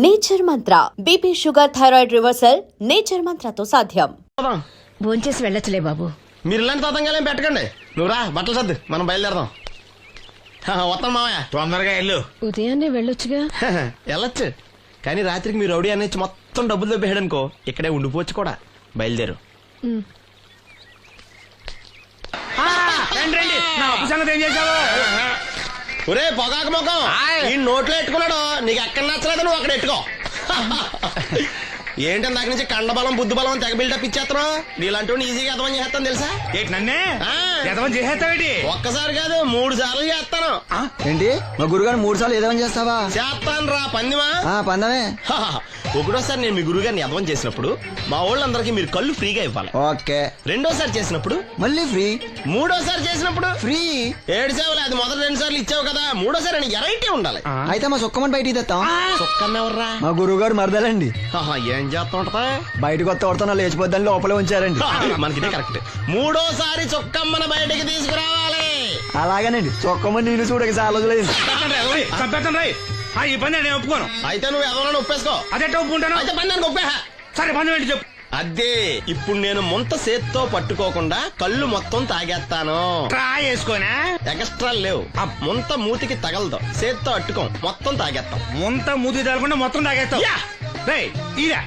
Nature Mantra BP sugar thyroid reversal Nature మంత్రతో సాధ్యం. భోంచేసి వెళ్ళొచ్చులే బాబు. మీరు ఇలాంటి తతంగాలేం పెట్టకండి. నువ్వు రా, బట్టలు సర్దు, మనం బయలుదేరదాం. వస్తాం మామయ్య. తొందరగా వెళ్ళు. ఉదయాన్నే వెళ్ళొచ్చుగా. వెళ్ళొచ్చు, కానీ రాత్రికి మీరు రౌడీ అనేది మొత్తం డబ్బులు దొబ్బేయడనుకో ఇక్కడే ఉండిపోవచ్చు కూడా. బయలుదేరు. రండి నా అప్పు సంగతి ఏం చేశావు? ఒరే పొగాకు ముఖం, ఈ నోట్లో ఎట్టుకున్నాడు. నీకు ఎక్కడ నచ్చలేదు నువ్వు అక్కడ ఎట్టుకో. ఏంటి దాని నుంచి కండబలం బుద్ధి బలం తెగ బిల్డప్ ఇచ్చేస్తాను. నీలాంటి ఈజీగా ఎదవని చేస్తాను తెలుసా? ఏంటి నన్నే ఎదవని చేసేస్తావేంటి? ఒక్కసారి కాదు 3 సార్లు చేస్తాను. ఏంటి మా గురుగారు 3 సార్లు ఎదవని చేస్తావా? చేస్తాను రా పందిమా. పందమే. ఒకటోసారి నేను మీ గురుగారిని ఎదవని చేసినప్పుడు మా వాళ్ళందరికీ మీరు కళ్ళు ఫ్రీగా ఇవ్వాలి. ఓకే. రెండోసారి చేసినప్పుడు మళ్ళీ ఫ్రీ. మూడోసారి చేసినప్పుడు ఫ్రీ. 7 సేవలు. అది మొదటి 2 సార్లు ఇచ్చావు కదా, మూడోసారి అని ఎరైటీ ఉండాలి. అయితే మా సుక్కమని బయటికి తెస్తాం. సుక్కమ్మ ఎవర్రా? మా గురుగారు మరదలండి. ఏం చేస్తా ఉంటదా? బయటకు వస్తే కొడతా లేచిపోద్దని లోపలే ఉంచారండి. మనకి కరెక్ట్. మూడోసారి చుక్కమ్మన బయటికి తీసుకురావాలి. అలాగేనండి. చొక్కమని నేను చూడక చాలా రోజులైంది. ఈ పని నేను ఒప్పుకోను. అయితే నువ్వు ఎవరైనా ఒప్పేసుకో. అదే ఒప్పుకుంటాను. అయితే పని దానికి ఒప్పేహ. సరే పని ఏంటి చెప్పు. అదే ఇప్పుడు నేను ముంత చేత్తో పట్టుకోకుండా కళ్ళు మొత్తం తాగేస్తాను. ట్రై చేసుకోనా? ఎక్స్ట్రా లేవు. ముంత మూతికి తగలదు, చేత్తో అట్టుకోం, మొత్తం తాగేస్తాం. ముంత మూతి తగలకుండా మొత్తం తాగేస్తావు. ఇరా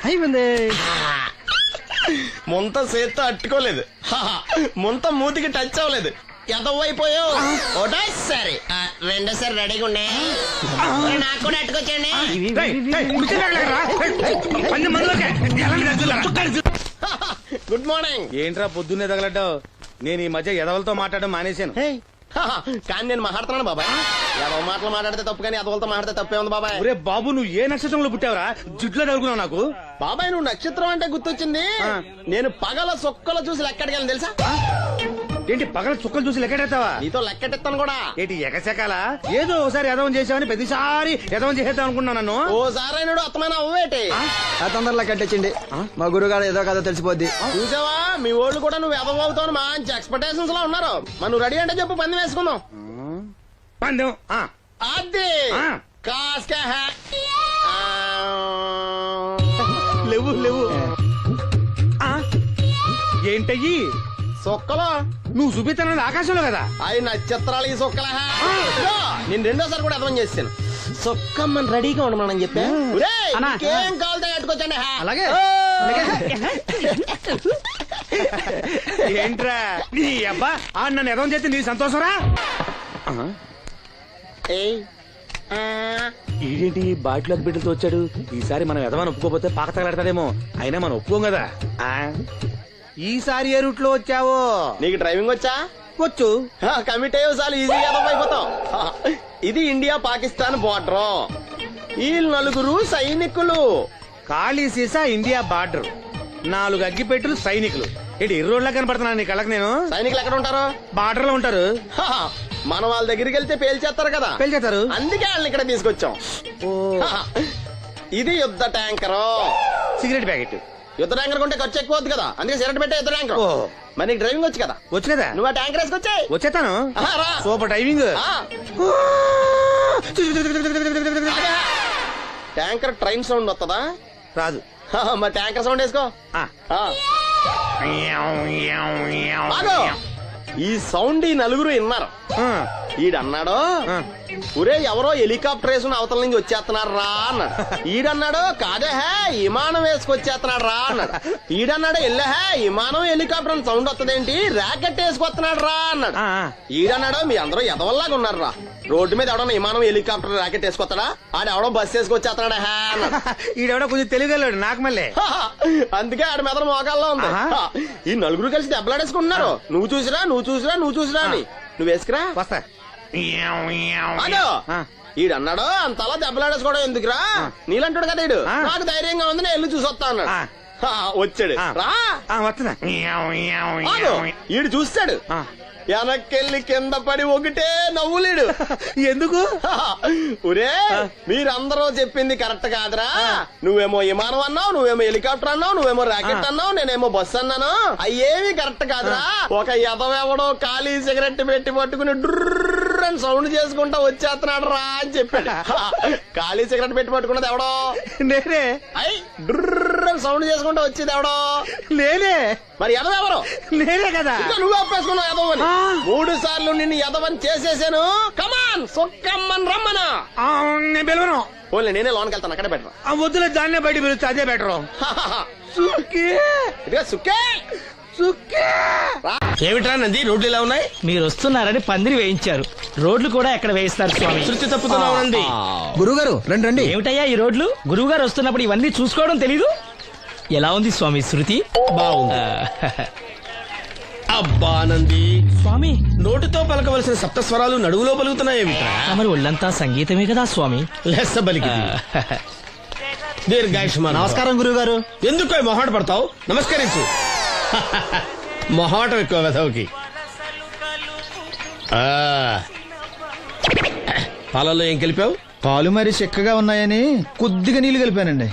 అయిపోయింది. ముంత చేత్తో అట్టుకోలేదు, ముంత మూతికి టచ్ అవ్వలేదు. ఎదవైపోయావు. ఒకటోసారి రెండోసారి రెడీగా ఉండే. నాకు కూడా అట్టుకొచ్చండి. Good morning. ఏంట్రా పొద్దున్నే తగలడ్డావు? నేను ఈ మధ్య ఎదవలతో మాట్లాడడం మానేశాను. కానీ నేను మాట్లాడుతున్నాను బాబాయ్. ఎదవ మాటలు మాట్లాడితే తప్పు, కానీ ఎదవలతో మాట్లాడితే తప్పే ఉంది బాబాయ్. ఒరే బాబు, నువ్వు ఏ నక్షత్రంలో పుట్టావురా? జుట్లో తగులుకున్నావు నాకు. బాబాయ్ నువ్వు నక్షత్రం అంటే గుర్తొచ్చింది. నేను పగల సొక్కలు చూసి లెక్కడికెళ్ళను తెలుసా? ఏంటి పగల చుక్కలు చూసి లెక్కెడతావా? నీతో లెక్కెట్టిస్తాను కూడా. ఏంటి ఎగసెకాల? ఏదో ఒకసారి ఎదవం చేసావని ప్రతిసారి ఎదవం చేసేద్దాం అనుకున్నా నన్ను. ఓసారి అయినాడు అత్తమైన అవ్వేటి. తొందరలో కట్టించండి. మా గురుగారు ఏదో కదా తెలిసిపోద్ది. చూసావా, మీ ఓళ్ళు కూడా నువ్వు ఎదవ అవుతావు మంచి ఎక్స్పెక్టేషన్స్ లో ఉన్నారు. మరి నువ్వు రెడీ అంటే చెప్పు, పందెం వేసుకుందాం. పందెం అది కాస్కా లేవు లేవు. ఏంటయ్యి సొక్కలో నువ్వు చూపిస్తానది ఆకాశంలో కదా? అవి నక్షత్రాలు ఈ సొక్కల. నేను రెండోసారి కూడా అర్థం చేస్తాను. సొక్కమ్మని రెడీగా ఉండమని చెప్పా. ఏం కావాలి కట్టుకోవచ్చండి. అలాగే. ఏంట్రా నీ అబ్బా నన్ను ఎదవం చేస్తే నీ సంతోషరా? ఏంటి బాటిలోకి బిడ్డలతో వచ్చాడు? ఈసారి మనం ఎదవని ఒప్పుకోపోతే పాక తగలడతాడేమో. అయినా మనం ఒప్పుకోం కదా. ఈసారి ఏ రూట్ లో వచ్చావో? నీకు డ్రైవింగ్ వచ్చా? వచ్చు. కమిట్ అయ్యే సార్లు ఈజీగా అయిపోతాం. ఇది ఇండియా పాకిస్తాన్ బోర్డర్. ఈ 4 సైనికులు. ఖాళీ సీసా ఇండియా బార్డర్, 4 అగ్గిపెట్టులు సైనికులు. ఏంటి ఇర్రోడ్లా కనపడుతున్నాను నీ కళ్ళకి నేను? సైనికులు ఎక్కడ ఉంటారు? బార్డర్ లో ఉంటారు. మనం వాళ్ళ దగ్గరికి వెళ్తే పేల్చేస్తారు కదా. పేల్చేస్తారు. అందుకే వాళ్ళని ఇక్కడ తీసుకొచ్చాం. ఇది యుద్ధ ట్యాంకర్. Cigarette packet. యుద్ధ ట్యాంకర్ కొంటే ఖర్చు ఎక్కువ అవుతుంది కదా, అందుకే సిగరెట్ పెట్టే యుద్ధ ట్యాంకర్. మరి నీకు డ్రైవింగ్ వచ్చు కదా? వచ్చు కదా. నువ్వు ఆ ట్యాంకర్ వేసుకొచ్చాయి. వచ్చేస్తాను. Super driving. Tanker train sound వస్తుందా? రాదు. మరి ట్యాంకర్ సౌండ్ వేసుకో. ఈ సౌండ్ ఈ 4 విన్నారు. ఈడన్నాడు, ఒరే ఎవరో హెలికాప్టర్ వేసుకుని అవతల నుంచి వచ్చేస్తున్నారు రా అన్నాడు. ఈడన్నాడు, కాదే విమానం వేసుకొచ్చేస్తున్నాడు రా అన్నాడు. ఈడన్నాడు, ఎల్లహే విమానం హెలికాప్టర్ అని సౌండ్ వస్తుందేంటి, ర్యాకెట్ వేసుకొస్తున్నాడు రా అన్నాడు. ఈడన్నాడు, మీ అందరూ ఎదవల్లాగా ఉన్నారు రా, రోడ్డు మీద ఎవడన్నా విమానం హెలికాప్టర్ ర్యాకెట్ వేసుకొస్తాడా? ఆడెవడో బస్సు వేసుకొచ్చేస్తున్నాడా అన్నాడు. ఈడెవడో కొంచెం తెలియగలడు నాకు మళ్ళీ. అందుకే ఆడ మీద మోకాల్లో ఉంది. ఈ 4 కలిసి దెబ్బలాడేసుకుంటున్నారు. నువ్వు చూసిరా అని. నువ్వు వేసుకురా. వస్తా. ఈడన్నాడు, అంతలా దెబ్బలాడేసుకోవడం ఎందుకురా, నీలంటాడు కదా ఈడు. నాకు ధైర్యంగా ఉంది, నేను వెళ్ళి చూసొస్తా అన్నాడు. వచ్చాడు రా. వస్తున్నా. ఈడు చూస్తాడు, వెనక్కెళ్ళి కింద పడి ఒకటే నవ్వులేడు. ఎందుకు? ఒరే మీరందరూ చెప్పింది కరెక్ట్ కాదురా. నువ్వేమో విమానం అన్నావు, నువ్వేమో హెలికాప్టర్ అన్నావు, నువ్వేమో రాకెట్ అన్నావు, నేనేమో బస్సు అన్నాను. అయ్యేమి కరెక్ట్ కాదురా. ఒక ఎదవెవడో ఖాళీ సిగరెట్ పెట్టి పట్టుకుని డుర్ర్ అని సౌండ్ చేసుకుంటా వచ్చేస్తున్నాడు రా అని చెప్పాడు. ఖాళీ సిగరెట్ పెట్టి పట్టుకున్నది ఎవడో? నేనే. అయ్ డుర్ర్ అని సౌండ్ చేసుకుంటా వచ్చేది ఎవడో? నేనే. మరి ఎదవెవరు? నేనే కదా. ఇంకా నువ్వు ఒప్పేసుకున్నావు ఎదవని. 3 సార్లు నిన్ను ఎదవని చేసేసాను. కమాన్ సొక్కమ్మని రమ్మనా. నేను పిలవను. ఓన్లీ నేనే లోనికి వెళ్తాను, అక్కడే బెటర్. ఆ వద్దులే, దాన్నే బయట పిలుస్తా, అదే బెటర్. ఇదిగో సుక్కే ఏమిట్రా నంది, రోడ్లు ఇలా ఉన్నాయి? మీరు వస్తున్నారని పందిరి వేయించారు. రోడ్లు కూడా ఎక్కడ వేయిస్తారు స్వామి? శృతి తప్పుతున్నావు నంది. గురుగారు రండి రండి. ఏమిటయ్యా ఈ రోడ్లు? గురువు గారు వస్తున్నప్పుడు ఇవన్నీ చూసుకోవడం తెలీదు? ఎలా ఉంది స్వామి శృతి? బాగుంది. అబ్బా నంది, స్వామి నోటితో పలకవలసిన సప్తస్వరాలు నడువులో పలుకుతున్నాయేమిట్రా? మరి ఒళ్ళంతా సంగీతమే కదా స్వామి. లెస్స బలికి దీర్ఘాయుష్మాన్. నమస్కారం గురుగారు. ఎందుకు మొహాట పడతావు? నమస్కరించు. మొహాటం ఎక్కువ వెధవుకి. పాలల్లో ఏం కలిపావు? పాలు మరి చిక్కగా ఉన్నాయని కొద్దిగా నీళ్లు కలిపానండి.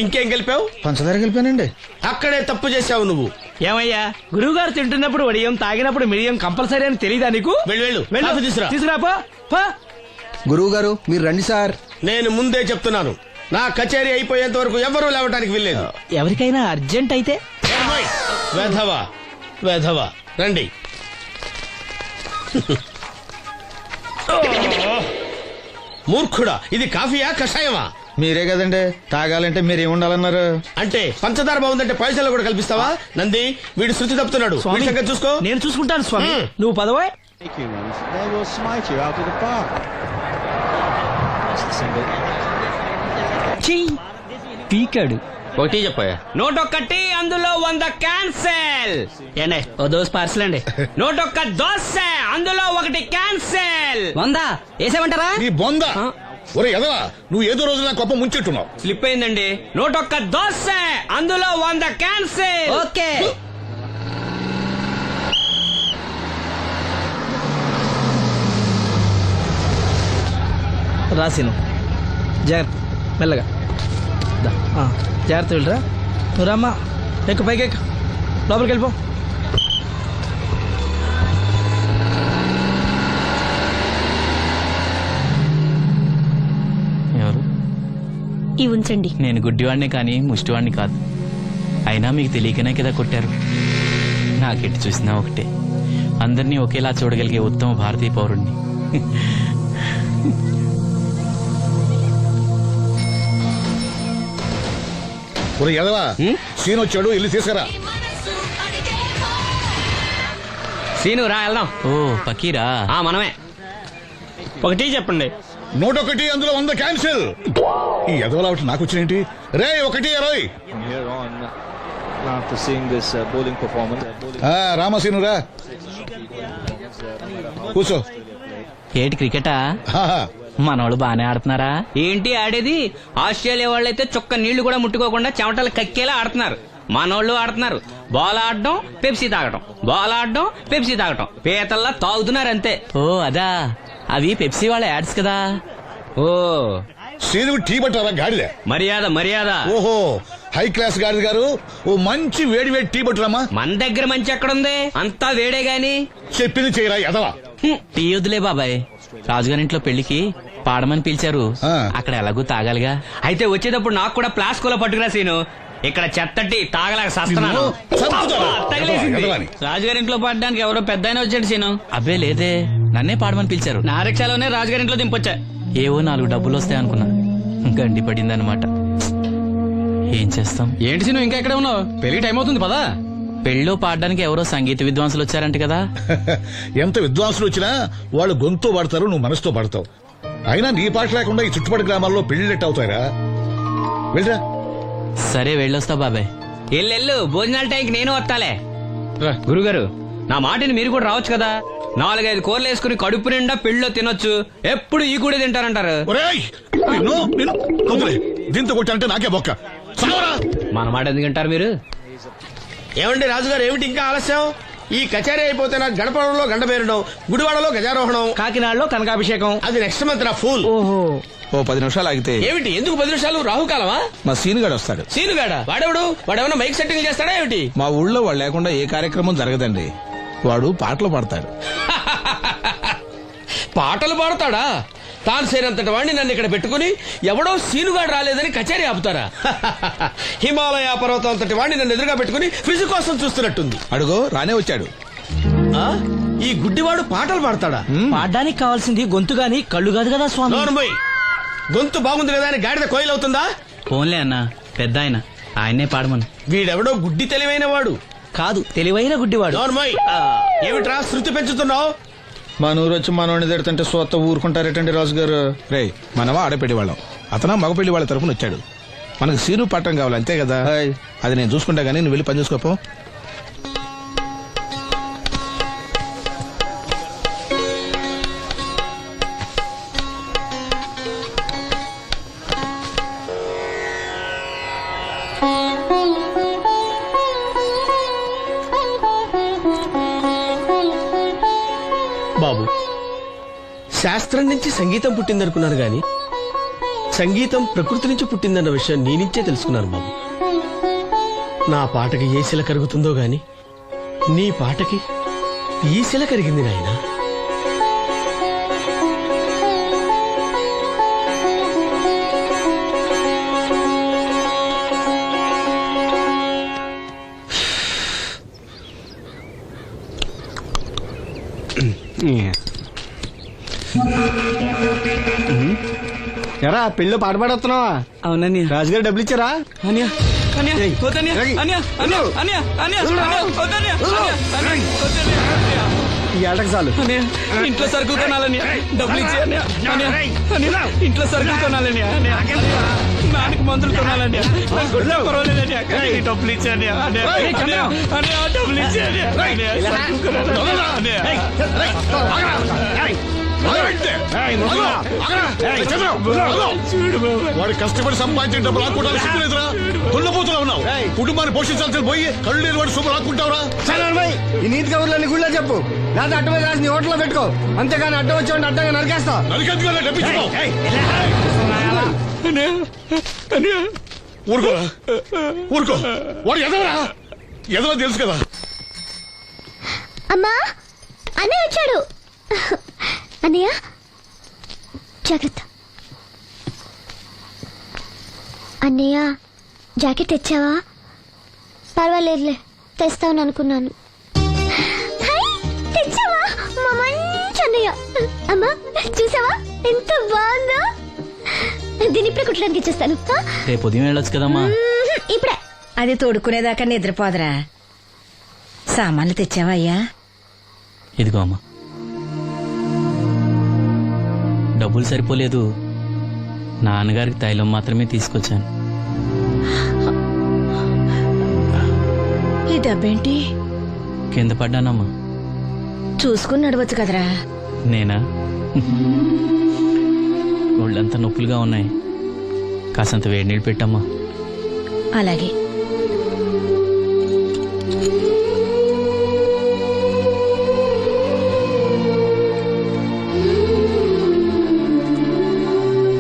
ఇంకేం కలిపావు? పంచదార కలిపానండి. అక్కడే తప్పు చేసావు నువ్వు. ఏమయ్యా, గురువు గారు తింటున్నప్పుడు వడియం, తాగినప్పుడు మిడియం కంపల్సరీ అని తెలీదా నీకు? వెళ్ళు కాఫీ తీసురా. తీసుకురాపో. గురువు గారు మీరు రండి సార్. నేను ముందే చెప్తున్నాను, నా కచేరీ అయిపోయేంత వరకు ఎవరూ లేవటానికి వెళ్ళలేదు. ఎవరికైనా అర్జెంట్ అయితే వెధవా వెధవా రండి. మూర్ఖుడా, ఇది కాఫీయా కషాయమా? మీరే కదండి తాగాలంటే మీరేముండాలన్నారు? అంటే పంచదార బాగుందంటే పైసలు కూడా కల్పిస్తావా? నంది, వీడు శృతి తప్పుతున్నాడు. వీడి సంగతి చూసుకో. నేను చూసుకుంటాను స్వామి. నువ్వు పదవే. They will smite you out of the park. That's the single. పీకాడు. ఒకటి చెప్పాయా? నోటొక్కటి అందులో 100 క్యాన్సెల్. ఏండే ఓ దోశ పార్సల్ అండి. నోటొక్క దోశ అందులో 1 క్యాన్సెల్. 100 వేసేమంటారా? నీ బొంద. ఒరే ఎదవా, నువ్వు ఏదో రోజు నా కొప్ప ముంచెట్టున్నావు. స్లిప్ అయిందండి. నోటొక్క దోశ అందులో 100 క్యాన్సెల్. ఓకే. రాసిను జాగ్రత్త, మెల్లగా జాగ్రత్త వెళ్ళరా. నువ్వు రామ్మా, ఎక్కు, పైకి ఎక్కు, లోపలికి వెళ్ళిపో. ఎవరు? ఈ ఉంచండి. నేను గుడ్డివాడిని కానీ ముష్టివాడిని కాదు. అయినా మీకు తెలియకనే కదా కొట్టారు. నాకెట్టి చూసినా ఒకటే, అందరినీ ఒకేలా చూడగలిగే ఉత్తమ భారతీయ పౌరుణ్ణి. ఒరే ఎదవా, సీన్ వచ్చాడు, ఇల్లు తీసుకురా. సీను రా వెళ్దాం. ఓ పకీరా, మనమే. ఒకటి చెప్పండి. 101 అందులో 100 క్యాన్సిల్. ఈ ఎదవలా ఒకటి నాకు వచ్చినేంటి? రే 1-20. From here on, after seeing this bowling performance, రామసీను రా, కూర్చో. ఏటి క్రికెటా? మనోళ్ళు బానే ఆడుతున్నారా? ఏంటి ఆడేది? ఆస్ట్రేలియా వాళ్ళైతే చొక్క నీళ్లు కూడా ముట్టుకోకుండా చెమటలు కక్కేలా ఆడుతున్నారు. మనోళ్ళు ఆడుతున్నారు బాల్ ఆడడం, పెప్సీ తాగటం, బాల్ ఆడడం, పెప్సీ తాగటం, పీతల్లా తాగుతున్నారు అంతే. ఓ అదా, అవి పెప్సీ వాళ్ళ యాడ్స్ కదా. ఓ సీను టీ పట్టారా గాడిద? మర్యాద మర్యాద. ఓహో, హై క్లాస్ గాడిద గారు, ఓ మంచి వేడి వేడి టీ పట్టురామా. మన దగ్గర మంచి ఎక్కడుంది? అంతా వేడే గాని. చెప్పింది చేయరా ఎదవా. టీ వద్దులే బాబాయ్, రాజుగారింట్లో పెళ్లికి పాడమని పిలిచారు. అక్కడ ఎలాగూ తాగాలిగా. అయితే వచ్చేటప్పుడు నాకు కూడా ప్లాస్కోలో పట్టుకురా సీను. ఇక్కడ చెత్తటి తాగలేక సస్తున్నాను. తగిలేసింది. రాజుగారింట్లో పడడానికి ఎవరో పెద్ద వచ్చాడు సీను. అబ్బే లేదే, నన్నే పాడమని పిలిచారు. నా రిక్షాలోనే రాజుగారింట్లో దింపొచ్చా. ఏవో 4 డబ్బులు వస్తాయనుకున్నా, గండి పడిందనమాట. ఏం చేస్తాం? ఏంటి సీను ఇంకా ఎక్కడ ఉన్నావు? పెళ్లి టైం అవుతుంది పదా. పెళ్ళిలో పాడడానికి ఎవరో సంగీత విద్వాంసులు వచ్చారంట కదా. ఎంత విద్వాంసులు వచ్చినా వాళ్ళు గొంతు పడతారు, నువ్వు మనసుతో పడతావు. అయినా నీ పాట లేకుండా ఈ చుట్టుపక్కల గ్రామాల్లో పెళ్లిళ్ళెట్ అవుతారా? వెళ్ళరా. సరే వెళ్ళొస్తా బాబాయ్. ఎల్లెళ్ళు, భోజనాల టైంకి నేను వస్తాలే. గురుగారు, నా మాటిని మీరు కూడా రావచ్చు కదా. 4-5 కూరలు వేసుకుని కడుపు నిండా పెళ్ళిలో తినొచ్చు. ఎప్పుడు ఈ కూడా తింటారంటారు. దీంతో కొట్టాలంటే నాకే బొక్క. మన మాట ఎందుకు తింటారు మీరు? ఏమండి రాజుగారు, ఏమిటి ఇంకా ఆలస్యం? ఈ కచేరీ అయిపోతే నాకు గడపడంలో గండ పేరడం, గుడివాడలో గజారోహణం, కాకినాడలో కనకాభిషేకం. అది నెక్స్ట్ మంత్ నా ఫూల్. ఓహో, ఓ 10 నిమిషాలు ఆగితే ఏమిటి ఎందుకు 10 నిమిషాలు? రాహుకాలమా? మా సీనుగాడు వస్తాడు. సీనుగాడా? వాడేమన్నా మైక్ సెట్టింగ్ చేస్తాడా ఏమిటి? మా ఊళ్ళో వాడు లేకుండా ఏ కార్యక్రమం జరగదండి. వాడు పాటలు పాడతాడు. పాటలు పాడతాడా? తాను సేనంతటి వాడిని నన్ను ఇక్కడ పెట్టుకుని ఎవడో సీనుగాడు రాలేదని కచేరీ ఆపుతారా? హిమాలయ పర్వతం అంతటి వాడిని నన్ను ఎదురుగా పెట్టుకుని ఫ్రిజ్ కోసం చూస్తున్నట్టుంది. అడుగో రానే వచ్చాడు. ఆ? ఈ గుడ్డివాడు పాటలు పాడతాడా? పాడడానికి కావాల్సింది గొంతు గాని కళ్ళు కాదు కదా స్వామి. నోర్మోయ్, గొంతు బాగుంది కదా అని గాడిద కోయిల్ అవుతుందా? ఫోన్లే అన్న, పెద్ద ఆయన, ఆయనే పాడమను. వీడెవడో గుడ్డి తెలివైన వాడు కాదు, తెలివైన గుడ్డివాడు. నోర్మోయ్, ఏమిట్రా శృతి పెంచుతున్నావు? మన ఊరు వచ్చి మనోడిని తిడుతుంటే సొత్త ఊరుకుంటారేటండి రాజు గారు. రే, మనమా ఆడపెళ్లి వాళ్ళం, అతను మగ పెళ్లి వాళ్ళ తరఫున వచ్చాడు. మనకు సీను పట్టం కావాలి అంతే కదా. అది నేను చూసుకుంటా గానీ నువ్వు వెళ్ళి పని చూసుకోపో. బాబు, శాస్త్రం నుంచి సంగీతం పుట్టిందనుకున్నాను గాని సంగీతం ప్రకృతి నుంచి పుట్టిందన్న విషయం నీ నుంచే తెలుసుకున్నాను బాబు. నా పాటకి ఏ శిల కరుగుతుందో గాని నీ పాటకి ఈ శిల కరిగింది నాయనా. ఎరా పెళ్ళి పాట పాడుతున్నావా? అవునని రాజుగారు డబ్బులు ఇచ్చారా? ఈ ఏటకు చాలు. ఇంట్లో సరుకులు కొనాలని డబ్బులు ఇచ్చి ఇంట్లో సరుకులు కొనాలని నాన్నకి మందులు కొనాలని డబ్బులు ఇచ్చాను డబ్బులు ఇచ్చాను. వాడు కష్టపడి సంపాదించిన డబ్బులు లాక్కుంటా సిగ్గులేదురా? దున్నపోతున్నా ఉన్నావు. కుటుంబాన్ని పోషించాల్సిన పోయి కళ్ళు లేని వాడు సొమ్ము లాక్కుంటావురా? ఈ నీతి కబుర్లన్నీ గుళ్ళో చెప్పు, లేదా అడ్డ మీద రాసి నీ హోటల్లో పెట్టుకో. అంతేగాని అడ్డం వచ్చి అడ్డంగా నరికేస్తా. నరికెందుకు డబ్బించుకో. ఊరుకోరా, ఊరుకో. వాడు ఎదవరా? ఎదవ తెలుసు కదా. అమ్మా, అన్నయ్య వచ్చాడు. అన్నయ్య జాగ్రత్త. అన్నయ్య జాకెట్ తెచ్చావా? పర్వాలేదులే, తెస్తావని అనుకున్నాను. తెచ్చావా? మా మంచి అన్నయ్య. అమ్మా చూసావా ఎంత బాగుందో? దీన్ని ఇప్పుడే కుట్టడానికి ఇచ్చేస్తాను. రేపు ఉదయం వెళ్ళొచ్చు కదమ్మా. ఇప్పుడే. అది తోడుకునేదాకా నిద్రపోదరా. సామాన్లు తెచ్చావా అయ్యా? ఇదిగో అమ్మా, డబ్బులు సరిపోలేదు, నాన్నగారికి తైలం మాత్రమే తీసుకొచ్చాను. ఈ డబ్బేంటి? కింద పడ్డానమ్మా. చూసుకుని నడవచ్చు కదరా. నేనా? ఒళ్ళంతా నొప్పులుగా ఉన్నాయి, కాసంత వేడి నీళ్ళు పెట్టమ్మా. అలాగే.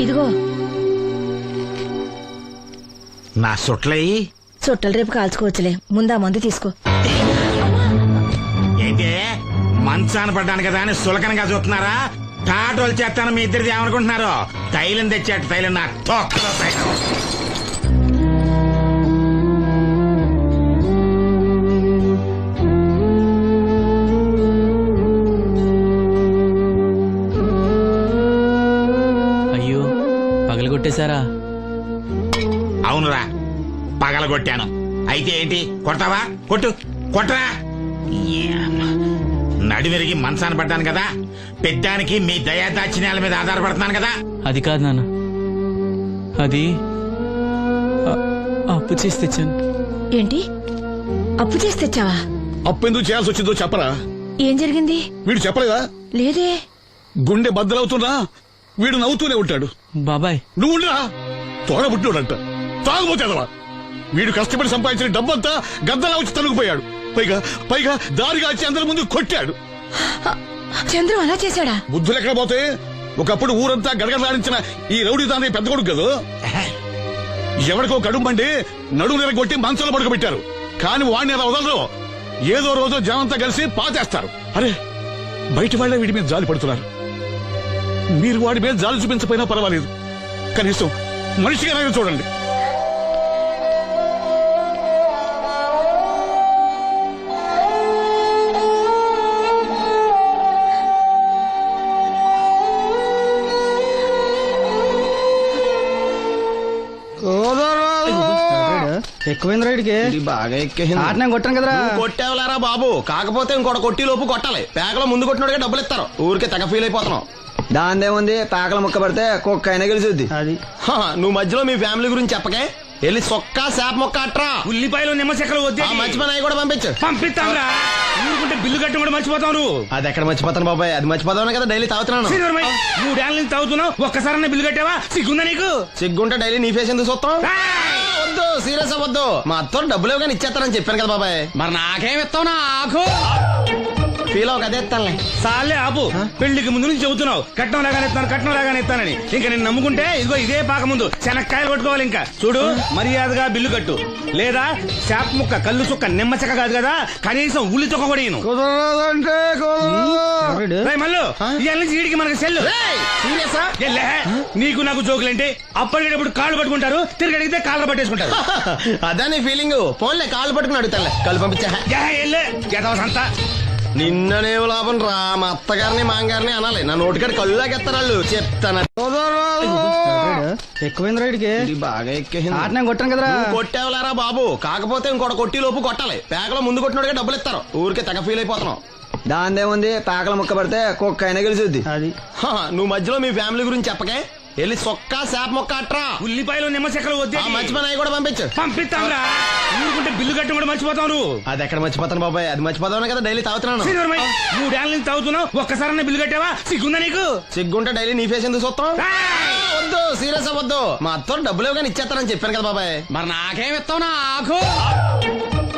ఇదిగో నా సొట్లయి చుట్టలు రేపు కాల్చుకోవచ్చులే, ముందా మందు తీసుకో. ఏంటి మంచాన పడ్డాను కదా అని సులకనగా చూస్తున్నారా? టాటోలు చేస్తాను మీ ఇద్దరిది ఏమనుకుంటున్నారు? తైలం తెచ్చాడు, తైలం నా తొక్కలో తైలం. అయ్యో, పగలగొట్టేశారా? అవునురా, పగలగొట్టాను. అయితే ఏంటి, కొడతావా? కొట్టు, కొట్టరా. నడివిరిగి మంచాన పడ్డాను కదా, పెద్దానికి మీ దయాదాక్షిణ్యాల మీద ఆధారపడుతున్నాను కదా. అది కాదు నాన్న, అది అప్పు చేసి తెచ్చాను. ఏంటి, అప్పు చేసి తెచ్చావా? అప్పు ఎందుకు చేయాల్సి వచ్చిందో చెప్పరా? ఏం జరిగింది? వీడు చెప్పలేదా? లేదే. గుండె బద్దలవుతున్నా వీడు నవ్వుతూనే ఉంటాడు. బాబాయ్ నువ్వు ఉండరా? తోడబుట్టినోడంట, తాగుపోతేదవా. వీడు కష్టపడి సంపాదించిన డబ్బంతా గద్దలా వచ్చి తనుకుపోయాడు. పైగా పైగా దారిగా వచ్చి అందరి ముందు కొట్టాడు. చంద్రం అలా చేశాడా? బుద్ధులు ఎక్కడ పోతే ఒకప్పుడు ఊరంతా గడగడలాడించిన ఈ రౌడీ దాని పెద్ద కొడుకు కదా, ఎవరికో కడుంబండి నడుము నెల కొట్టి మంచంలో పడుకోబెట్టారు. కానీ వాడిని అలా వదలరు, ఏదో రోజు జనంతా కలిసి పాతేస్తారు. అరే బయట వాళ్ళే వీడి మీద జాలి పడుతున్నారు. మీరు వాడి మీద జాలి చూపించకపోయినా పర్వాలేదు, కనీసం మనిషిగా చూడండి. ఎక్కువైంది రైడ్కి బాగా ఎక్కేసింది. ఆటనే కొట్టాను కదరా. కొట్టేవలారా బాబు, కాకపోతే ఇంకోటి కొట్టి లోపు కొట్టాలి. పేకలో ముందు కొట్టినోడిగా డబ్బులు ఇస్తారు. ఊరికే తెగ ఫీల్ అయిపోతున్నావు. దాందేముంది, పేకల ముక్క పడితే కుక్క అయినా గెలిచుద్ది. అది నువ్వు మధ్యలో మీ ఫ్యామిలీ గురించి చెప్పకే. వెళ్ళి సొక్క శాప మొక్క అట్రా. ఉల్లిపాయలు నిమ్మ చెక్కలు వద్దే. మర్చిపోయిన కూడా పంపించు. పంపిస్తాంరా. ఊరుకుంటే బిల్లు కట్టి కూడా మర్చిపోతావు నువ్వు. అది ఎక్కడ మర్చిపోతాను బాబాయ్, అది మర్చిపోతావు కదా డైలీ తాగుతున్నాను. 3 ఏళ్ళ నుంచి తాగుతున్నావు, ఒక్కసారి బిల్లు కట్టావా? సిగ్గుందా నీకు? సిగ్గుంటే డైలీ నీ ఫేస్ ఎందుకు చూస్తాం? వద్దు, సీరియస్ అవ్వద్దు. మా అత్తో డబ్బులు ఇవ్వగానే ఇచ్చేస్తానని చెప్పాను కదా బాబాయ్. మరి నాకేం ఇస్తావు నాకు? ఫీల్ అవ్వక అదే ఇస్తానులే. సాలే ఆపు. పెళ్లికి ముందు నుంచి చెబుతున్నావు కట్నం లాగానే ఇస్తాను, కట్నం లాగానే ఇస్తానని. ఇంకా నేను నమ్ముకుంటే ఇదిగో ఇదే పాక ముందు శనక్కాయలు కొట్టుకోవాలి. ఇంకా చూడు, మర్యాదగా బిల్లు కట్టు, లేదా చేప ముక్క కళ్ళు చుక్క నిమ్మ చెక్క కాదు కదా, కనీసం ఉల్లి తొక్క కూడా ఇయ్యను. మళ్ళీ ఇవాళ నుంచి వీడికి మనకి సెల్లు. సీరియసా? నీకు నాకు జోకులేంటి? అప్పటికేటప్పుడు కాళ్ళు పట్టుకుంటారు, తిరిగి అడిగితే కాళ్ళు పట్టేసుకుంటారు. అదే నీ ఫీలింగ్. ఫోన్లే కాళ్ళు పట్టుకుని అడుగుతానులే. కళ్ళు పంపించా. సంతా నిన్ననే లాభం రా. మా అత్తగారిని మాంగారిని అనాలి. నా నోటికాడ కళ్ళు లాగేస్తారు వాళ్ళు. చెప్తాను. ఎక్కువైంది రైడ్కి బాగా ఎక్కేసింది. ఆటనే కొట్టాను కదరా. కొట్టేవలారా బాబు, కాకపోతే ఇంకోటి కొట్టి లోపు కొట్టాలి. పేకలో ముందు కొట్టినోడిగా డబ్బులు ఇస్తారు. ఊరికే తెగ ఫీల్ అయిపోతున్నావు. దాందేముంది, పేకల ముక్క పడితే కుక్క అయినా గెలిచుద్ది. అది నువ్వు మధ్యలో మీ ఫ్యామిలీ గురించి చెప్పకే. వెళ్ళి సొక్క శాప మొక్క అట్రా. ఉల్లిపాయలు నిమ్మ చెక్కలు వద్దే. మర్చిపోయిన కూడా పంపించు. పంపిస్తాంరా. ఊరుకుంటే బిల్లు కట్టి కూడా మర్చిపోతావు నువ్వు. అది ఎక్కడ మర్చిపోతాను బాబాయ్, అది మర్చిపోతావు కదా డైలీ తాగుతున్నాను. 3 ఏళ్ళ నుంచి తాగుతున్నావు, ఒక్కసారి బిల్లు కట్టావా? సిగ్గుందా నీకు? సిగ్గుంటే డైలీ నీ ఫేస్ ఎందుకు చూస్తాం? వద్దు, సీరియస్ అవ్వద్దు. మా అత్తో డబ్బులు ఇవ్వగానే ఇచ్చేస్తానని చెప్పాను కదా బాబాయ్. మరి నాకేం ఇస్తావు నాకు?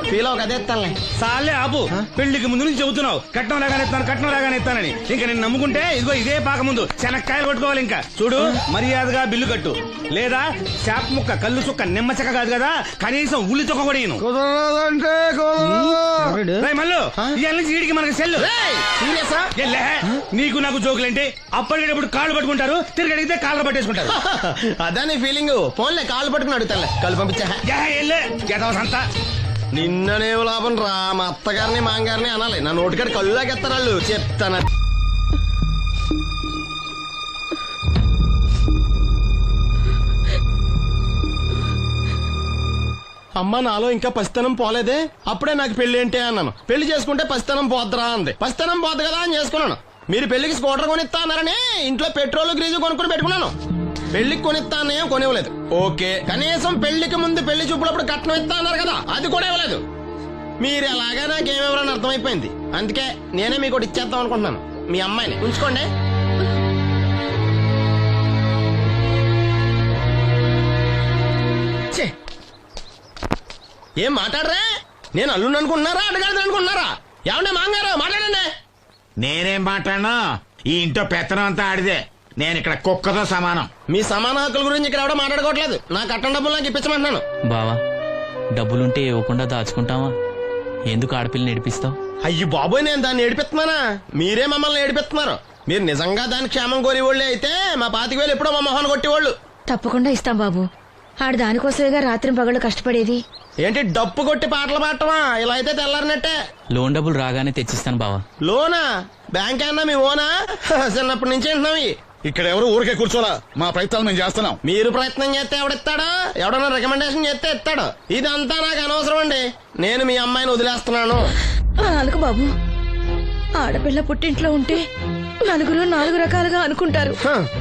ఫీల్ అవ్వక అదే ఇస్తానులే. సాలే ఆపు. పెళ్లికి ముందు నుంచి చెబుతున్నావు కట్నం లాగానే ఇస్తాను, కట్నం లాగానే ఇస్తానని. ఇంకా నేను నమ్ముకుంటే ఇదిగో ఇదే పాక ముందు శనక్కాయలు కొట్టుకోవాలి. ఇంకా చూడు, మర్యాదగా బిల్లు కట్టు, లేదా చేప ముక్క కళ్ళు చుక్క నిమ్మ చెక్క కాదు కదా, కనీసం ఉల్లి తొక్క కూడా ఇయ్యను. మళ్ళీ ఇవాళ నుంచి వీడికి మనకి సెల్లు. సీరియసా? నీకు నాకు జోకులేంటి? అప్పటికేటప్పుడు కాళ్ళు పట్టుకుంటారు, తిరిగి అడిగితే కాళ్ళు పట్టేసుకుంటారు. అదే నీ ఫీలింగ్. ఫోన్లే కాళ్ళు పట్టుకుని అడుగుతానులే. కళ్ళు పంపించా. సంతా నిన్ననే లాభం రా. మా అత్తగారిని మాంగారిని అనాలి. నా నోటికాడ కళ్ళు లాగేస్తారు వాళ్ళు. చెప్తాను. అమ్మ నాలో ఇంకా పసితనం పోలేదే. అప్పుడే నాకు పెళ్లి ఏంటి అన్నాను. పెళ్లి చేసుకుంటే పసితనం పోద్దురా అంది. పసితనం పోద్దు కదా అని చేసుకున్నాను. మీరు పెళ్లికి స్కూటర్ కొనిస్తా అన్నారని ఇంట్లో పెట్రోల్ గ్రీజు కొనుక్కుని పెట్టుకున్నాను. పెళ్లికి కొనిస్తా అన్నయ్య కొనివ్వలేదు. ఓకే, కనీసం పెళ్లికి ముందు పెళ్లి చూపులప్పుడు కట్నం ఇస్తా అన్నారు కదా, అది కూడా ఇవ్వలేదు. మీరు ఎలాగా నాకేమెవరని అర్థమైపోయింది. అందుకే నేనే మీకు ఒకటి ఇచ్చేద్దాం అనుకుంటున్నాను. మీ అమ్మాయిని ఉంచుకోండి. ఏం మాట్లాడరా? నేను అల్లుండి అనుకుంటున్నారా, అడగాలి అనుకుంటున్నారా? ఏమన్నా మాంగారు మాట్లాడండి. నేనేం మాట్లాడను? ఈ ఇంట్లో పెత్తనం అంతా ఆడిదే. నేను ఇక్కడ కుక్కతో సమానం. మీ సమాన హక్కుల గురించి ఇక్కడ ఎవడో మాట్లాడుకోవట్లేదు. నా కట్టం డబ్బులు నాకు ఇప్పించమంటున్నాను. బావా, డబ్బులుంటే ఇవ్వకుండా దాచుకుంటావా? ఎందుకు ఆడపిల్లని ఏడిపిస్తావు? అయ్యి బాబోయ్, నేను దాన్ని ఏడిపిస్తున్నానా? మీరే మమ్మల్ని ఏడిపిస్తున్నారు. మీరు నిజంగా దాని క్షేమం కోరేవాళ్ళే అయితే మా 25,000 ఎప్పుడో మా మొహాన్ని కొట్టేవాళ్ళు. తప్పకుండా ఇస్తాం బాబు. ఆడు దానికోసమేగా రాత్రి పగళ్ళు కష్టపడేది. ఏంటి డప్పు కొట్టి పాటలు పాడటమా? ఇలా అయితే తెల్లారినట్టే. లోన్ డబ్బులు రాగానే తెచ్చిస్తాను బావా. లోనా? బ్యాంక్ అన్నా మీ ఓనా? చిన్నప్పటి నుంచి వింటున్నాం. ఇక్కడ ఎవరు ఊరికే కూర్చోలా, మా ప్రయత్నాలు మేము చేస్తున్నాం. మీరు ప్రయత్నం చేస్తే ఎవడిస్తాడు? ఎవడన్నా రికమెండేషన్ చేస్తే ఇస్తాడు. ఇదంతా నాకు అనవసరం అండి. నేను మీ అమ్మాయిని వదిలేస్తున్నాను. అలాగ బాబు, ఆడపిల్ల పుట్టింట్లో ఉంటే నలుగురు 4 రకాలుగా అనుకుంటారు.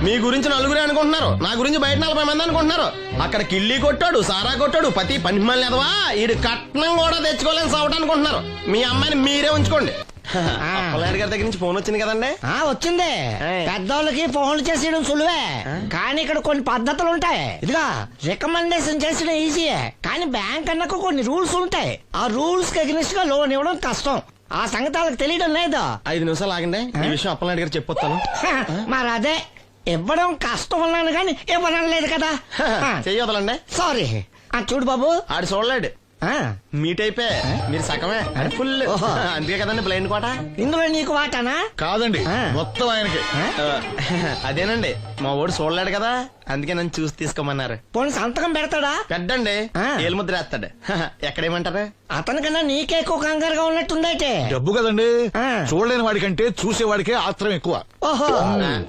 మీ గురించి నలుగురే అనుకుంటున్నారు, నా గురించి బయట 40 మంది అనుకుంటున్నారు. అక్కడ కిళ్ళి కొట్టాడు, సారా కొట్టాడు, పని మళ్ళీ ఎదవా ఈడు కట్నం కూడా తెచ్చుకోలేని సవట అనుకుంటున్నారు. మీ అమ్మాయిని మీరే ఉంచుకోండి. అప్పలనాయుడు గారి దగ్గర నుంచి ఫోన్ వచ్చింది కదండి. వచ్చింది. పెద్దోళ్ళకి ఫోన్లు చేసేయడం సులువే, కానీ ఇక్కడ కొన్ని పద్ధతులు ఉంటాయి. ఇదిగా రికమెండేషన్ చేసడం ఈజీయే, కానీ బ్యాంక్ అన్నకు కొన్ని రూల్స్ ఉంటాయి. ఆ రూల్స్ కి అగ్నిస్ట్ గా లోన్ ఇవ్వడం కష్టం. ఆ సంగతి వాళ్ళకి తెలియడం లేదు. 5 నిమిషాలు ఆగండి, ఈ విషయం అప్పలనాయుడు గారు చెప్పొస్తాను. మరి అదే ఇవ్వడం కష్టం అన్నాను కానీ ఇవ్వడం లేదు కదా. చెయ్యొదలండి. సారీ. చూడు బాబు, ఆడు చూడలేడు, మీట్ అయిపోయి మీరు సగమే ఫుల్. అందుకే కదండి బ్లైండ్ కోట. ఇందులో నీకు వాటానా? కాదండి, మొత్తం ఆయనకి. అదేనండి, మా ఓడు చూడలేడు కదా, అందుకే నన్ను చూసి తీసుకోమన్నారు. పోనీ సంతకం పెడతాడా? పెద్దండి, ఏలు ముద్ర వేస్తాడు. ఎక్కడేమంటారు? అతనికన్నా నీకే ఎక్కువ కంగారుగా ఉన్నట్టుందైతే. డబ్బు కదండి, చూడలేని వాడికంటే చూసేవాడికే ఆత్రం ఎక్కువ. ఓహో,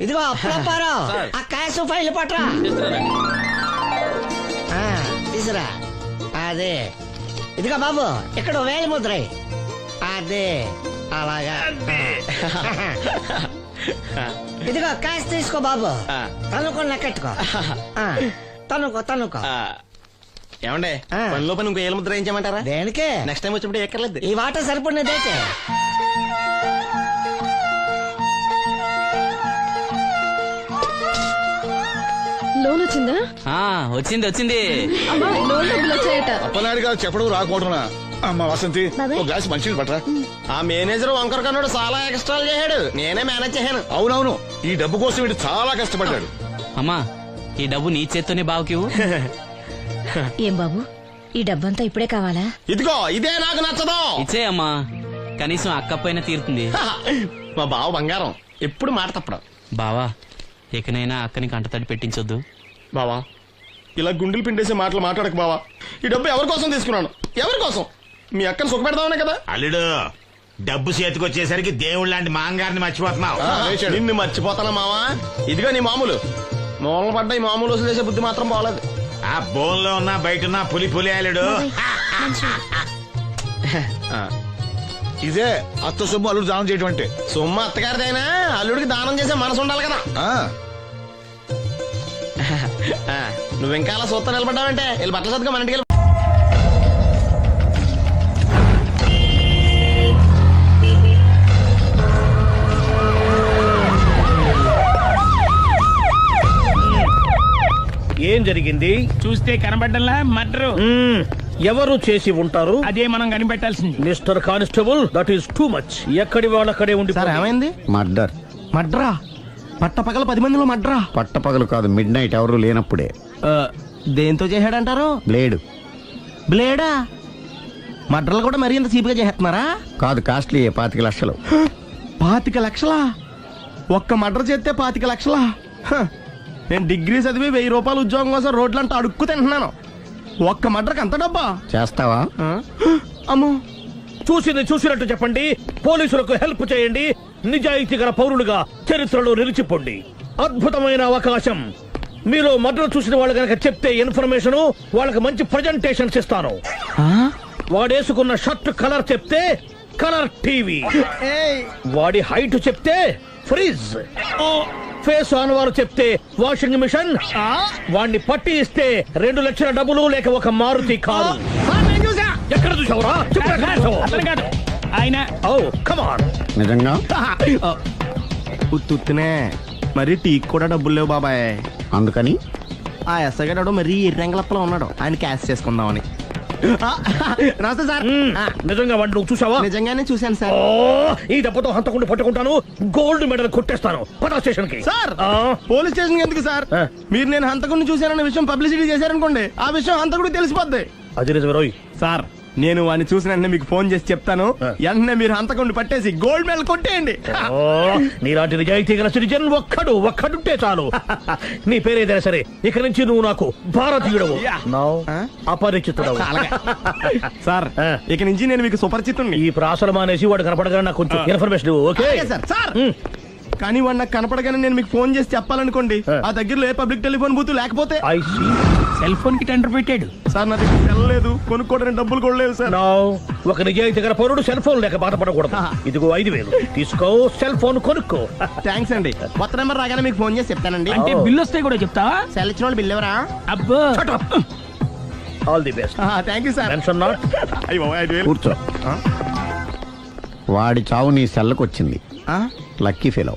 ఇదిగో అప్పుడప్పారావు, ఆ క్యాష్ ఫైల్ పట్రా. తీసురా. అదే, ఇదిగో బాబు, ఇక్కడ వేలి ముద్ర. అదే అలాగా. ఇదిగో క్యాష్ తీసుకో బాబు, తనుకో లెక్కెట్టుకో. తనుకో. ఏమండే, పనిలో పని ఇంకో ఏలు ముద్ర ఏం చేయమంటారా? దేనికే? నెక్స్ట్ టైం వచ్చినప్పుడు ఎక్కర్లేదు. ఈ వాట సరిపడినదైతే. లోన్ వచ్చిందా? వచ్చింది. అమ్మా, లోన్ డబ్బులు వచ్చాయట. అప్పలనాయుడు గారు చెప్పడం రాకపోవడం. అమ్మ వసంతి, ఒక గ్లాస్ మంచినీళ్ళు పట్టరా. ఆ మేనేజర్ వంకర కన్నాడు, చాలా ఎక్స్ట్రాలు చేశాడు, నేనే మేనేజ్ చేశాను. అవునవును, ఈ డబ్బు కోసం వీడు చాలా కష్టపడ్డాడు. అమ్మా, ఈ డబ్బు నీ చేత్తోనే బావుకివు. ఏం బాబు, ఈ డబ్బంతా ఇప్పుడే కావాలా? ఇదిగో ఇదే నాకు నచ్చదు. ఇచ్చే అమ్మా, కనీసం అక్కపోయినా తీరుతుంది. మా బావ బంగారం, ఎప్పుడు మాట తప్పడం. బావా, ఇకనైనా అక్కని కంటతడి పెట్టించొద్దు. బావా, ఇలా గుండెలు పిండేసే మాటలు మాట్లాడక బావా. ఈ డబ్బు ఎవరి కోసం తీసుకున్నాను? ఎవరి కోసం? మీ అక్కను సుఖపెడదామనే కదా. అల్లుడు, డబ్బు చేతికొచ్చేసరికి దేవుడు లాంటి మాంగారిని మర్చిపోతున్నావు. నిన్ను మర్చిపోతానా మావా? ఇదిగో నీ మామూలు మూలన పడ్డ ఈ మామూలు వసూలు చేసే బుద్ధి మాత్రం బాగలేదు. ఆ బోన్లో ఉన్నా బయట ఉన్నా పులి అల్లుడు. ఇదే అత్త సొమ్ము అల్లుడు దానం చేయటం అంటే. సొమ్ము అత్తగారిదైనా అల్లుడికి దానం చేసే మనసు ఉండాలి కదా. నువ్వు ఇంకా అలా సూత్తా నిలబడ్డావంటే వీళ్ళు బట్టల సత్తుగా మన ఇంటికి. ఏం జరిగింది? చూస్తే కనబడ్డంలా మర్డరు. ఎవరు చేసి ఉంటారు? అదే మనం కనిపెట్టాల్సింది. Mister constable, that is too much. ఎక్కడి వాళ్ళక్కడే ఉండి. ఏమైంది? మర్డరా? పట్టపగల 10 మందిలో మర్డరా? పట్టపగలు కాదు, మిడ్ నైట్ ఎవరు లేనప్పుడే. దేంతో చేశాడంటారు? బ్లేడా? మర్డర్లు కూడా మరీ ఇంత చీప్ గా చేస్తున్నారా? కాదు, కాస్ట్లీ 25 లక్షలు. 25 లక్షలా? ఒక్క మర్డర్ చేస్తే 25 లక్షలా? నేను డిగ్రీ చదివి 1000 రూపాయలు ఉద్యోగం కోసం రోడ్లంతా అడుక్కు తింటున్నాను. ఒక్క మర్డర్కి అంత డబ్బా? చేస్తావా? అమ్మో, చూసింది చూసినట్టు చెప్పండి. పోలీసులకు హెల్ప్ చేయండి. నిజాయితీ గల పౌరులుగా చరిత్రలో నిలిచిపోండి. అద్భుతమైన అవకాశం. మీరు మర్డర్ చూసిన వాళ్ళు కనుక చెప్తే ఇన్ఫర్మేషన్, వాళ్ళకి మంచి ప్రజెంటేషన్స్ ఇస్తాను. వాడేసుకున్న షర్ట్ కలర్ చెప్తే కలర్ టీవీ, వాడి హైట్ చెప్తే ఫ్రిజ్, ఫేస్ ఆన్ వారు చెప్తే వాషింగ్ మిషన్, వాడిని పట్టి ఇస్తే 2 లక్షల డబ్బులు లేక ఒక మారుతి కారు. ఎక్కడ చూసావురా? ఆయన కమాన్. నిజంగా? ఉత్తునే మరి టీకి కూడా డబ్బులు లేవు బాబాయ్. అందుకని ఆ ఎస్ఐ గారు మరీ ఎర్రంగలప్పలో ఉన్నాడు, ఆయన క్యాష్ చేసుకుందామని. నమస్తే సార్. నిజంగా వాడిని నువ్వు చూసావా? నిజంగానే చూశాను సార్. ఈ దెబ్బతో హంతకుండా పట్టుకుంటాను, గోల్డ్ మెడల్ కొట్టేస్తాను. పటా స్టేషన్ కి. సార్, పోలీస్ స్టేషన్ ఎందుకు సార్? మీరు నేను హంతకుడిని చూశానన్న విషయం పబ్లిసిటీ చేశారనుకోండి, ఆ విషయం హంతకుడికి తెలిసిపోద్ది. అది నిజమే రోయ్. సార్, నేను వాడిని చూసిన వెంటనే మీకు ఫోన్ చేసి చెప్తాను. వెంటనే మీరు హంతకుడిని పట్టేసి గోల్డ్ మెడల్ కొట్టేయండి. నీలాంటి నిజాయితీ గల సిటిజన్ ఒక్కడుంటే చాలు. నీ పేరేదైనా సరే, ఇక నుంచి నువ్వు నాకు భారతీయుడవు, అపరిచితుడవు. సార్, ఇక నుంచి నేను మీకు సుపరిచితుడిని. ఈ ప్రాసలు మానేసి వాడు కనపడగానే నాకు కొంచెం ఇన్ఫర్మేషన్ ఇవ్వు. Okay sir. కానీ వాడు నాకు కనపడగానే నేను మీకు ఫోన్ చేసి చెప్పాలనుకోండి, ఆ దగ్గరలో ఏ పబ్లిక్ టెలిఫోన్ బూత్ లేకపోతే. సెల్ ఫోన్ కి టెండర్ పెట్టాడు సార్. నా దగ్గర వెళ్ళలేదు, కొనుక్కోవడానికి డబ్బులు కూడా లేవు సార్. ఒక నిజాయితీ గల పౌరుడు సెల్ ఫోన్ లేక బాధపడకూడదు. ఇదిగో 5000 తీసుకో, సెల్ ఫోన్ కొనుక్కో. థ్యాంక్స్ అండి. కొత్త నెంబర్ రాగానే మీకు ఫోన్ చేసి చెప్తానండి. అంటే బిల్లు వస్తే కూడా చెప్తావా? సెల్ ఇచ్చిన వాళ్ళు బిల్ ఎవరా? అబ్బో, all the best. Thank you sir. Tension not. అయ్యో, కూర్చో. వాడి చావు నీ సెల్లకు వచ్చింది. Lucky fellow.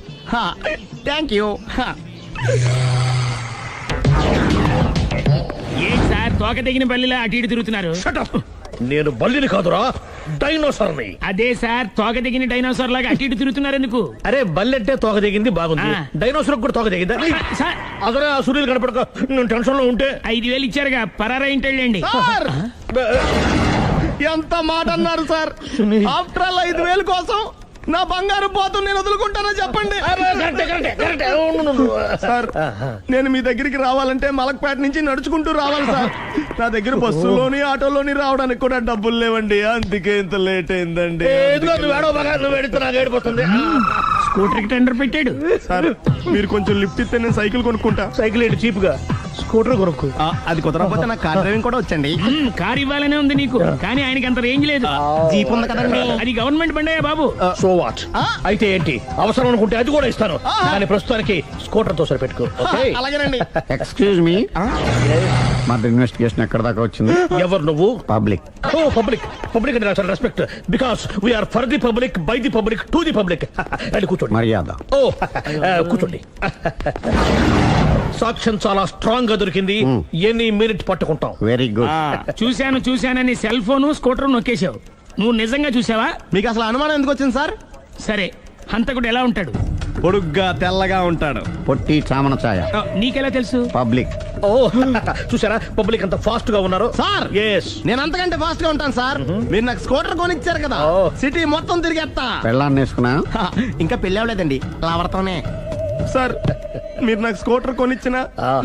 Thank you. ఏం సార్ తోక తెగిన బల్లిలా అటు ఇటు తిరుగుతున్నారు? నేను బల్లిని కాదురా, డైనోసార్ని. అదే సార్ తోక తెగిన డైనోసార్ లాగా అటు ఇటు తిరుగుతున్నారు ఎందుకు? అరే బల్లెట్టే తోక దిగింది బాగుంది, డైనోసార్ కూడా తోక దిగిందా? సార్ అదరే ఆ సూర్యులు కనపడక నేను టెన్షన్ లో ఉంటే 5,000 ఇచ్చారుగా పరారా ఇంటండి. ఎంత మాట అన్నారు సార్? ఆఫ్టర్ ఆల్ 5,000 కోసం నా బంగారు పోతు నేను వదులుకుంటానో చెప్పండి సార్. నేను మీ దగ్గరికి రావాలంటే మలక్పేట నుంచి నడుచుకుంటూ రావాలి సార్. నా దగ్గర బస్సులోని ఆటోలోని రావడానికి కూడా డబ్బులు లేవండి, అందుకే ఇంత లేట్ అయిందండి. స్కూటర్ కి టెండర్ పెట్టాడు సార్. మీరు కొంచెం లిఫ్ట్ ఇస్తే నేను సైకిల్ కొనుక్కుంటా. సైకిల్ ఏంటి చీప్ గా, స్కూటర్ కొనుక్కు. అది కుదరకపోతే నాకు కార్ డ్రైవింగ్ కూడా వచ్చండి. కారు ఇవ్వాలనే ఉంది నీకు, కానీ ఆయనకి అంత రేంజ్ లేదు. జీప్ ఉంది కదండి. అది గవర్నమెంట్ బండయా బాబు. So what? అయితే ఏంటి, అవసరం అనుకుంటే అది కూడా ఇస్తాను, కానీ ప్రస్తుతానికి స్కూటర్ తో సరిపెట్టుకో. అలాగేనండి. ఎక్స్క్యూజ్ మీ, మరి ఇన్వెస్టిగేషన్ ఎక్కడ దాకా వచ్చింది? ఎవరు నువ్వు? పబ్లిక్. ఓ పబ్లిక్. పబ్లిక్ అంటే నాకు respect, because we are for the public, by the public, to the public. అని కూర్చోండి. మర్యాద. ఓ కూర్చోండి. సాక్ష్యం చాలా స్ట్రాంగ్ గా దొరికింది, ఎన్ని మినిట్ పట్టుకుంటాం. Very good. చూశానని సెల్ ఫోన్ స్కూటర్ నొక్కేశావు. నువ్వు నిజంగా చూసావా? మీకు అసలు అనుమానం ఎందుకు వచ్చింది సార్? సరే, హంతకుడు ఎలా ఉంటాడు? పొడుగ్గా తెల్లగా ఉంటాడు. పొట్టి చామన ఛాయ. నీకెలా తెలుసు? పబ్లిక్. ఓ చూసారా పబ్లిక్ అంత ఫాస్ట్ గా ఉన్నారు సార్. ఎస్, నేను అంతకంటే ఫాస్ట్ గా ఉంటాను సార్. మీరు నాకు స్కూటర్ కొనిచ్చారు కదా, సిటీ మొత్తం తిరిగేస్తా. పెళ్ళాన్ని వేసుకున్నా? ఇంకా పెళ్లి అవ్వలేదండి, లావర్తోనే. సార్ మీరు నాకు స్కూటర్ కొనిచ్చిన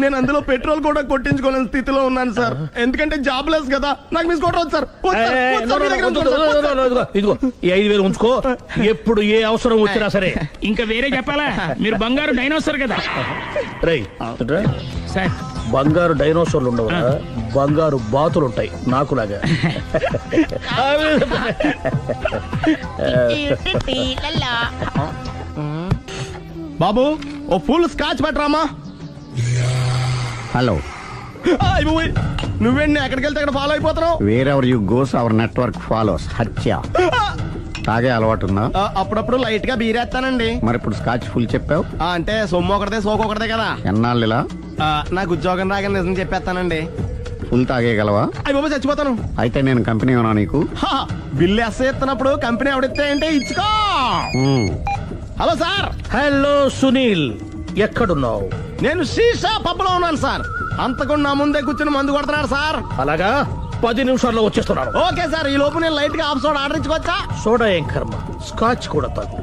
నేను అందులో పెట్రోల్ కూడా కొట్టించుకోలేని స్థితిలో ఉన్నాను సార్. ఎందుకంటే జాబ్ లెస్ కదా. నాకు మీ స్కూటర్ వద్దు సార్. ఇదిగో ఈ 5,000 ఉంచుకో, ఎప్పుడు ఏ అవసరం వచ్చినా సరే. ఇంకా వేరే చెప్పాలా? మీరు బంగారు డైనోసార్ కదా. రేయ్ సార్ బంగారు డైనోసార్లు ఉండవు, బంగారు బాతులు ఉంటాయి నాకులాగా. బాబు ఓ ఫుల్ స్కాచ్ పెట్టరామా. హలో. నువ్వేండి ఎక్కడికి వెళ్తే అక్కడ ఫాలో అయిపోతున్నావు? Wherever you goes our network follows. హత్య. తాగే అలవాటు ఉందా? అప్పుడప్పుడు లైట్ గా బీరేస్తానండి. మరి ఇప్పుడు స్కాచ్ ఫుల్ చెప్పావు అంటే సొమ్ము ఒకటిదే సోకు ఒకటిదే కదా. ఎన్నాళ్ళు ఇలా? నాకు ఉద్యోగం రాగానే నిజం చెప్పేస్తానండి. ఫుల్ తాగేయగలవా? అయ్యి బాబు చచ్చిపోతాను. అయితే నేను కంపెనీ ఉన్నా నీకు? బిల్లు ఎస్ ఎత్తినప్పుడు కంపెనీ ఎవడిస్తే అంటే ఇచ్చుకో. Hello sir. హలో సునీల్, ఎక్కడున్నావు? నేను శీషా పబ్ లో ఉన్నాను సార్. అంతకుండా నా ముందే కూర్చుని మందు కొడుతున్నాడు సార్. అలాగా, 10 నిమిషాల్లో వచ్చేస్తున్నాను. Okay sir. ఈ లోపు నేను లైట్ గా హాఫ్ సోడా ఆర్డర్ ఇచ్చుకోవచ్చా? సోడా ఏం కర్మ, స్కాచ్ కూడా తాగు,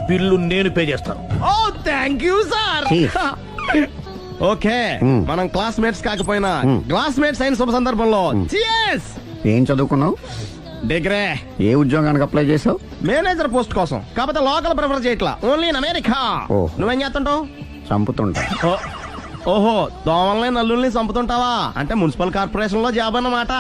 బిల్లు నేను పే చేస్తాను. ఓ థ్యాంక్ యూ సార్. ఓకే, మనం క్లాస్మేట్స్ కాకపోయినా క్లాస్మేట్స్ అయిన శుభ సందర్భంలో cheers. ఏం చదువుకున్నావు? డిగ్రీ. ఏ ఉద్యోగానికి అప్లై చేసావు? మేనేజర్ పోస్ట్ కోసం. కాకపోతే లోకల్ ప్రిఫర్ చేయట్లా, ఓన్లీ ఇన్ అమెరికా. నువ్వేం చేస్తుంటావు? చంపుతుంటా. ఓహో, దోమల్ని నల్లుల్ని చంపుతుంటావా? అంటే మున్సిపల్ కార్పొరేషన్ లో జాబ్ అన్నమాట.